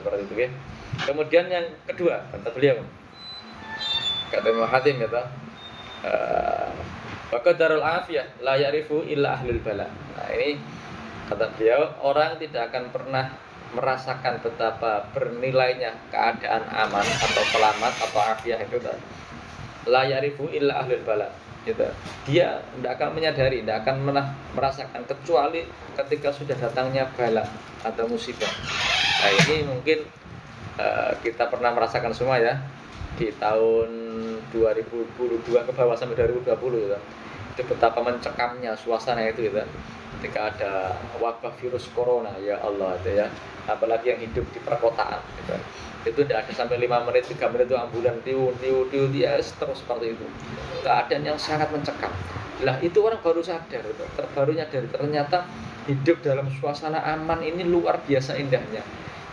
seperti itu ya. Kemudian yang kedua kata beliau, kata Imam Hatim ya toh, wa qadarul afiyah la ya'rifu illa ahlul bala. Nah, ini kata beliau, orang tidak akan pernah merasakan betapa bernilainya keadaan aman atau selamat atau afiyah itu la ya'rifu illa ahlul bala. Gitu. Dia tidak akan menyadari, tidak akan merasakan kecuali ketika sudah datangnya bala atau musibah. Nah, ini mungkin kita pernah merasakan semua ya di tahun 2022 ke bawah sampai 2020 gitu. Itu betapa mencekamnya suasana itu gitu. Ketika ada wabah virus corona ya Allah itu ya, apalagi yang hidup di perkotaan gitu. Itu tidak ada sampai 5 menit, 3 menit itu ambulan tiu dia terus seperti itu. Keadaan yang sangat mencekam. Lah itu orang baru sadar gitu. Baru nyadar ternyata hidup dalam suasana aman ini luar biasa indahnya.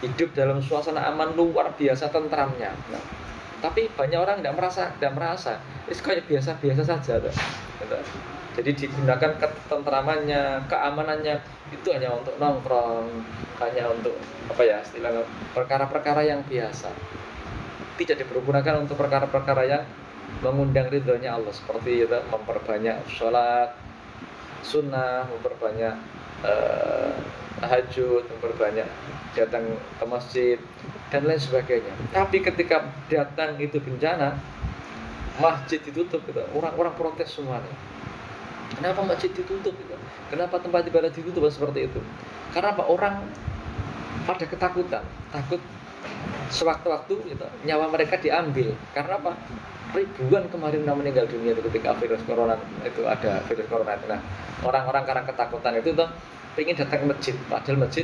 Hidup dalam suasana aman luar biasa tentramnya. Nah, tapi banyak orang tidak merasa. Itu kayak biasa-biasa saja tuh. Gitu. Jadi digunakan ketentramannya, keamanannya itu hanya untuk nongkrong, hanya untuk apa ya istilahnya perkara-perkara yang biasa. Tidak dipergunakan untuk perkara-perkara yang mengundang ridhonya Allah, seperti itu, memperbanyak sholat sunnah, memperbanyak tahajud, memperbanyak datang ke masjid dan lain sebagainya. Tapi ketika datang itu bencana, masjid ditutup gitu. Orang-orang protes semuanya. Kenapa masjid ditutup gitu? Kenapa tempat ibadah ditutup seperti itu? Karena apa? Orang pada ketakutan, takut sewaktu-waktu gitu, nyawa mereka diambil. Karena apa? Ribuan kemarin meninggal dunia itu ketika virus corona itu ada virus corona itu. Nah, orang-orang karena ketakutan itu tuh ingin datang ke masjid, padahal masjid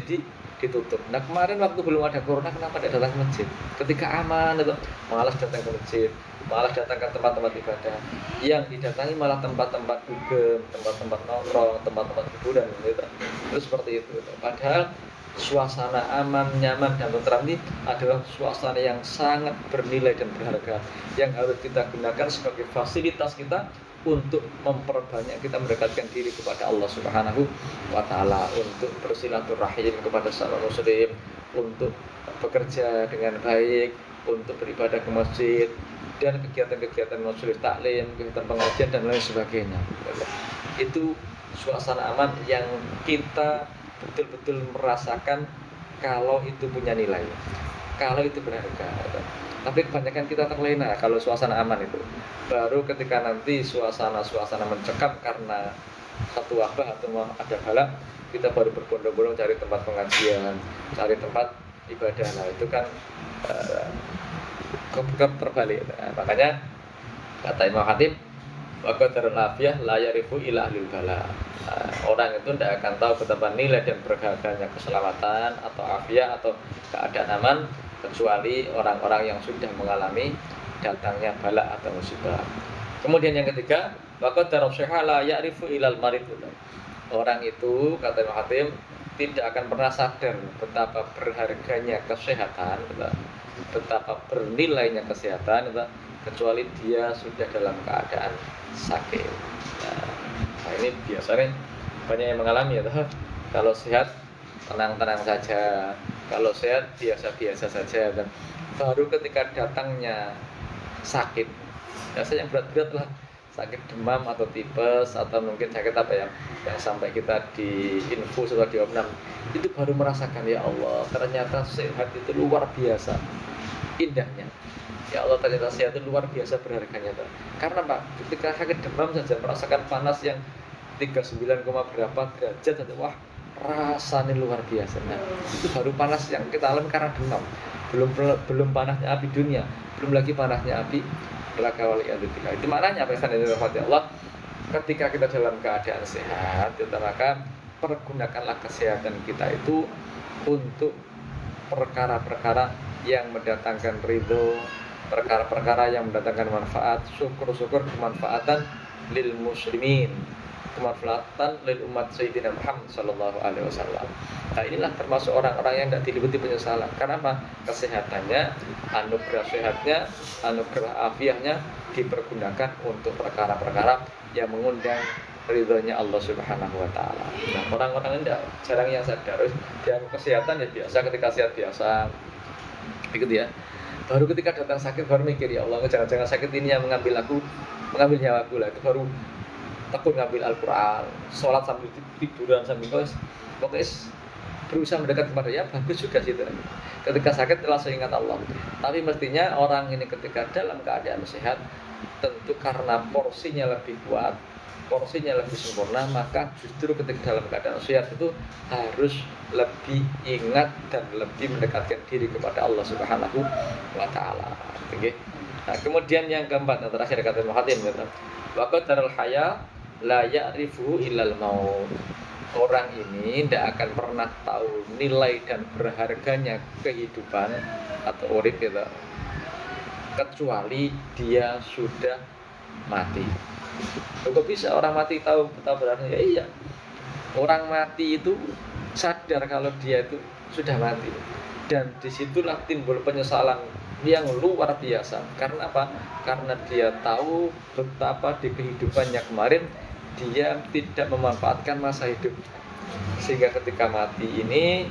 ditutup. Nah, kemarin waktu belum ada corona kenapa tidak datang ke masjid? Ketika aman itu malas datang ke masjid, malah datang ke tempat-tempat ibadah. Yang didatangi malah tempat-tempat dugem, tempat-tempat nongkrong, tempat-tempat hiburan gitu. Terus seperti itu. Padahal suasana aman, nyaman dan tentram ini adalah suasana yang sangat bernilai dan berharga yang harus kita gunakan sebagai fasilitas kita untuk memperbanyak kita mendekatkan diri kepada Allah Subhanahu wa taala, untuk bersilaturahim kepada sesama muslim, untuk bekerja dengan baik, untuk beribadah ke masjid dan kegiatan-kegiatan majelis taklim, kegiatan pengajian dan lain sebagainya. Itu suasana aman yang kita betul-betul merasakan kalau itu punya nilai, kalau itu berharga. Tapi kebanyakan kita terlena kalau suasana aman itu. Baru ketika nanti suasana mencekam karena satu wabah atau ada bala, kita baru berbondong-bondong cari tempat pengajian, cari tempat ibadah. Nah itu kan terbalik. Nah, makanya kata Imam Hatim, wa qadarul afiyah la ya'rifu illa ahlul bala. Orang itu tidak akan tahu betapa nilai dan berharganya keselamatan atau afiyah atau keadaan aman kecuali orang-orang yang sudah mengalami datangnya bala atau musibah. Kemudian yang ketiga, wa qadarul syihha la ya'rifu illal marid. Orang itu kata Imam Hatim tidak akan pernah sadar betapa berharganya kesehatan, betapa bernilainya kesehatan kecuali dia sudah dalam keadaan sakit. Nah, ini biasanya banyak yang mengalami ya. Kalau sehat tenang-tenang saja, kalau sehat biasa-biasa saja. Dan baru ketika datangnya sakit, biasanya yang berat-berat lah, sakit demam atau tipes atau mungkin sakit apa ya, yang sampai kita di infus atau diopnam, itu baru merasakan ya Allah ternyata sehat itu luar biasa indahnya. Ya Allah ternyata sehat itu luar biasa berharganya. Karena Pak, ketika sakit demam saja merasakan panas yang 39, berapa derajat saja, wah rasanya luar biasa. Nah, itu baru panas yang kita alami karena demam. Belum panasnya api dunia, belum lagi panasnya api neraka waliyadzubillah. Itu maknanya apa yang dirahmati Allah, ketika kita dalam keadaan sehat, maka pergunakanlah kesehatan kita itu untuk perkara-perkara yang mendatangkan ridho, perkara-perkara yang mendatangkan manfaat, syukur-syukur kemanfaatan lil muslimin, kemanfaatan lil umat Sayyidina Muhammad sallallahu alaihi wasallam. Nah, inilah termasuk orang-orang yang tidak diliputi penyesalan. Karena apa? Kesehatannya, anugerah sehatnya, anugerah afiahnya dipergunakan untuk perkara-perkara yang mengundang ridhonya Allah Subhanahu wa taala. Nah, orang-orang ini jarang yang sadar. Yang kesehatan ya biasa, ketika sehat biasa, begitu ya. Baru ketika datang sakit baru mikir, ya Allah, jangan-jangan sakit ini yang mengambil nyawaku lah. Itu baru tekun ngambil Al-Quran, sholat sambil tiduran sambil pokoknya berusaha mendekat kepada ya, bagus juga sih itu. Ketika sakit langsung ingat Allah. Tapi mestinya orang ini ketika dalam keadaan sehat, tentu karena porsinya lebih kuat, porsinya lebih sempurna, maka justru ketika dalam keadaan sehat itu harus lebih ingat dan lebih mendekatkan diri kepada Allah Subhanahu wa taala. Oke. Nah, kemudian yang keempat, yang terakhir kata Muhatim, wa qadarul haya la ya'rifu illal maut. Orang ini tidak akan pernah tahu nilai dan berharganya kehidupan atau urip gitu, kecuali dia sudah mati. Kok bisa orang mati tahu betapa berharganya? Ya iya, orang mati itu sadar kalau dia itu sudah mati, dan disitulah timbul penyesalan yang luar biasa. Karena apa? Karena dia tahu betapa di kehidupannya kemarin dia tidak memanfaatkan masa hidup, sehingga ketika mati ini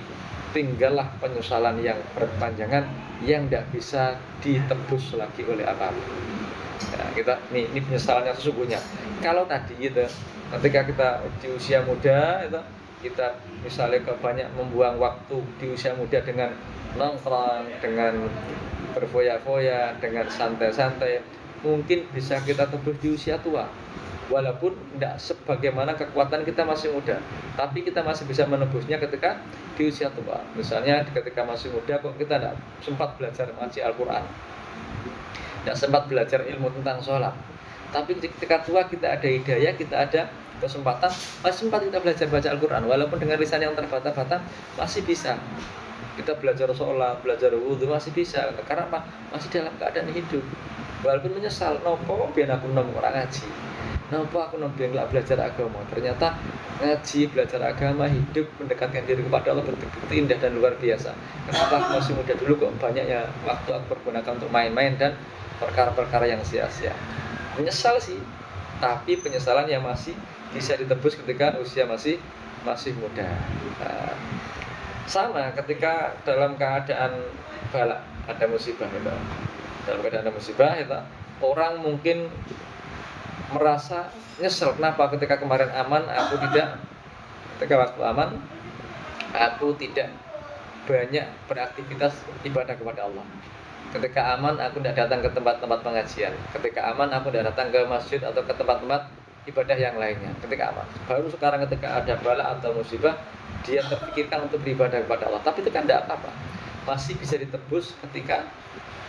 tinggallah penyesalan yang berkepanjangan yang tidak bisa ditebus lagi oleh apapun. Nah, ini penyesalannya sesungguhnya. Kalau tadi gitu, ketika kita di usia muda itu, kita misalnya banyak membuang waktu di usia muda dengan nongkrong, dengan berfoya-foya, dengan santai-santai, mungkin bisa kita tebus di usia tua. Walaupun tidak sebagaimana kekuatan kita masih muda, tapi kita masih bisa menebusnya ketika di usia tua. Misalnya ketika masih muda kok kita tidak sempat belajar ngaji Al-Quran, tidak sempat belajar ilmu tentang sholat, tapi ketika tua kita ada hidayah, kita ada kesempatan, masih sempat kita belajar baca Al-Quran, walaupun dengan lisan yang terbata-bata masih bisa kita belajar sholat, belajar wudhu, masih bisa. Karena apa? Masih dalam keadaan hidup. Walaupun menyesal, nopo biar aku nemu orang ngaji, nopo aku biar nggak belajar agama. Ternyata ngaji, belajar agama, hidup, mendekatkan diri kepada Allah betul-betul indah dan luar biasa. Kenapa aku masih muda dulu kok banyaknya waktu aku pergunakan untuk main-main dan perkara-perkara yang sia-sia. Menyesal sih, tapi penyesalan yang masih bisa ditebus ketika usia masih muda. Nah, sama ketika dalam keadaan balak, ada musibah itu. Dalam keadaan ada musibah itu, orang mungkin merasa nyesel, kenapa ketika kemarin aman aku tidak, ketika waktu aman aku tidak banyak beraktivitas ibadah kepada Allah. Ketika aman aku tidak datang ke tempat-tempat pengajian. Ketika aman aku tidak datang ke masjid atau ke tempat-tempat ibadah yang lainnya. Ketika aman. Baru sekarang ketika ada bala atau musibah, dia terpikirkan untuk beribadah kepada Allah. Tapi itu kan tidak apa-apa, masih bisa ditebus ketika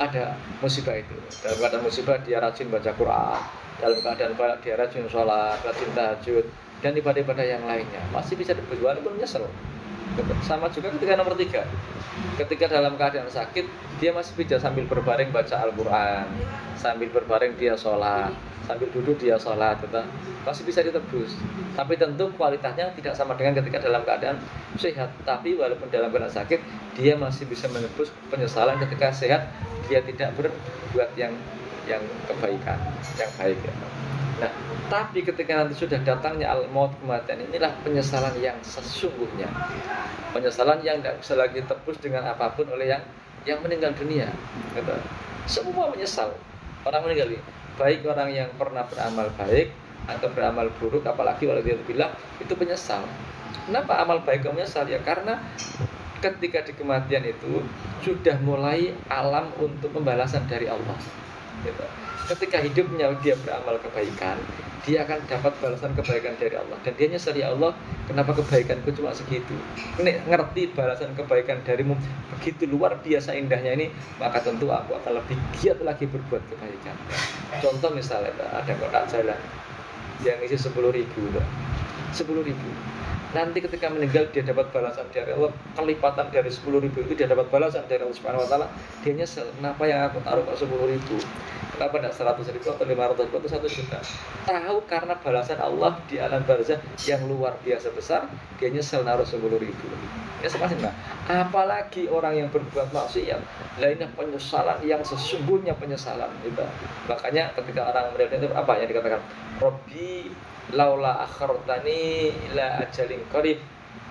ada musibah itu. Dalam keadaan musibah dia rajin baca Quran, dalam keadaan bala dia rajin sholat, rajin tahajud, dan ibadah-ibadah yang lainnya. Masih bisa ditebus walaupun nyesel. Sama juga ketika nomor 3, ketika dalam keadaan sakit dia masih bisa sambil berbaring baca Al-Quran, sambil berbaring dia sholat, sambil duduk dia sholat, masih bisa ditebus. Tapi tentu kualitasnya tidak sama dengan ketika dalam keadaan sehat. Tapi walaupun dalam keadaan sakit dia masih bisa menebus penyesalan. Ketika sehat dia tidak berbuat yang kebaikan, yang baik ya. Nah, tapi ketika nanti sudah datangnya al-maut, kematian, inilah penyesalan yang sesungguhnya. Penyesalan yang tidak bisa lagi ditebus dengan apapun oleh yang meninggal dunia. Gitu. Semua menyesal orang meninggal ini. Baik orang yang pernah beramal baik atau beramal buruk, apalagi waladzillah, itu penyesal. Kenapa amal baik kamu menyesal? Ya karena ketika di kematian itu sudah mulai alam untuk pembalasan dari Allah. Gitu. Ketika hidupnya dia beramal kebaikan, dia akan dapat balasan kebaikan dari Allah. Dan dia nyesal, ya Allah, kenapa kebaikanku cuma segitu? Nek ngerti balasan kebaikan darimu begitu luar biasa indahnya ini, maka tentu aku akan lebih giat lagi berbuat kebaikan. Contoh misalnya ada kotak jalan yang isi 10.000, 10.000. Nanti ketika meninggal dia dapat balasan dari Allah kelipatan dari 10.000 itu, dia dapat balasan dari Allah Subhanahu wa taala. Dia nyesel, kenapa yang aku taruh kok 10.000? Kenapa tidak 100.000 atau 500.000 atau 1 juta? Tahu karena balasan Allah di alam barzah yang luar biasa besar, dia nyesel naruh 10.000. Ya seperti nah, apalagi orang yang berbuat maksiat, lainnya penyesalan yang sesungguhnya penyesalan itu. Makanya ketika orang melihat itu apa yang dikatakan? Robbi laula akhartani ila ajalin qarib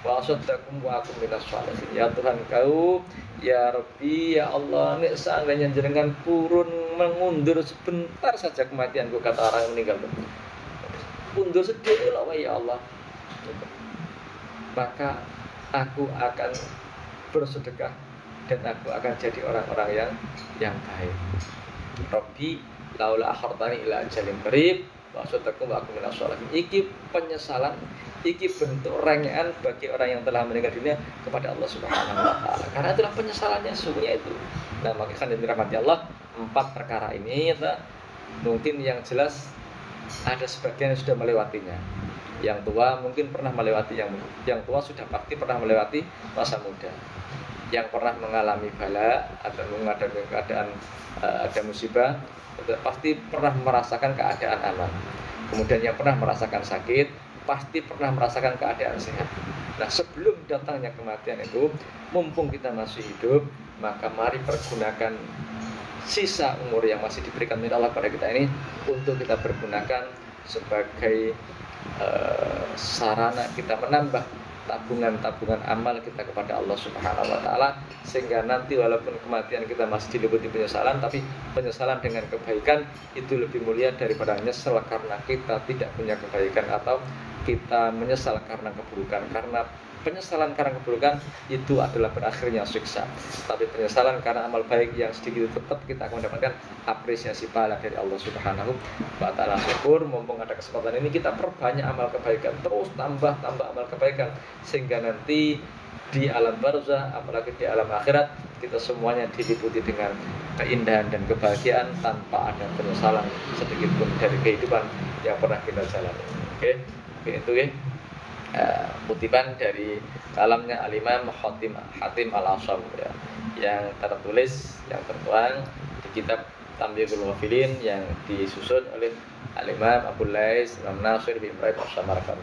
wa asaddakum wa akum minas sholihin. Ya Tuhan, Kau Ya Rabbi, ya Allah, nek seandainya jenengan purun mengundur sebentar saja kematianku, kata orang yang meninggal. Undur sedikit lah ya Allah. Maka aku akan bersedekah dan aku akan jadi orang-orang yang baik. Rabbi laula akhartani ila ajalin qarib wa asaddakum wa akum minas sholihin. Iki penyesalan, iki bentuk rengean bagi orang yang telah meninggal dunia kepada Allah Subhanahu wa taala. Karena itulah penyesalannya sesungguhnya itu. Nah, maka kan dirahmati Allah, 4 perkara ini mungkin yang jelas ada sebagian yang sudah melewatinya. Yang tua mungkin pernah melewati, yang tua sudah pasti pernah melewati masa muda. Yang pernah mengalami bala atau menghadapi keadaan ada musibah, pasti pernah merasakan keadaan aman. Kemudian yang pernah merasakan sakit, pasti pernah merasakan keadaan sehat. Nah, sebelum datangnya kematian itu, mumpung kita masih hidup, maka mari pergunakan sisa umur yang masih diberikan oleh Allah pada kita ini untuk kita pergunakan sebagai sarana kita menambah tabungan amal kita kepada Allah Subhanahu wa taala, sehingga nanti walaupun kematian kita masih diliputi penyesalan, tapi penyesalan dengan kebaikan itu lebih mulia daripada nyesel karena kita tidak punya kebaikan atau kita menyesal karena keburukan. Karena penyesalan karena keburukan itu adalah berakhirnya siksa. Tapi penyesalan karena amal baik yang sedikit tetap kita akan mendapatkan apresiasi pahala dari Allah Subhanahu wa taala. Syukur mumpung ada kesempatan ini kita perbanyak amal kebaikan, terus tambah amal kebaikan, sehingga nanti di alam barzah apalagi di alam akhirat kita semuanya diliputi dengan keindahan dan kebahagiaan tanpa ada penyesalan sedikit pun dari kehidupan yang pernah kita jalani. Oke, itu ya. Kutipan dari kalamnya Al-Imam Hatim Al-Asham ya, yang tertulis, yang tertuang di kitab Tamyiizul Ghafilin yang disusun oleh Al-Imam Abu Lais Imam Nasir bin Ibrahim As-Samarqandi.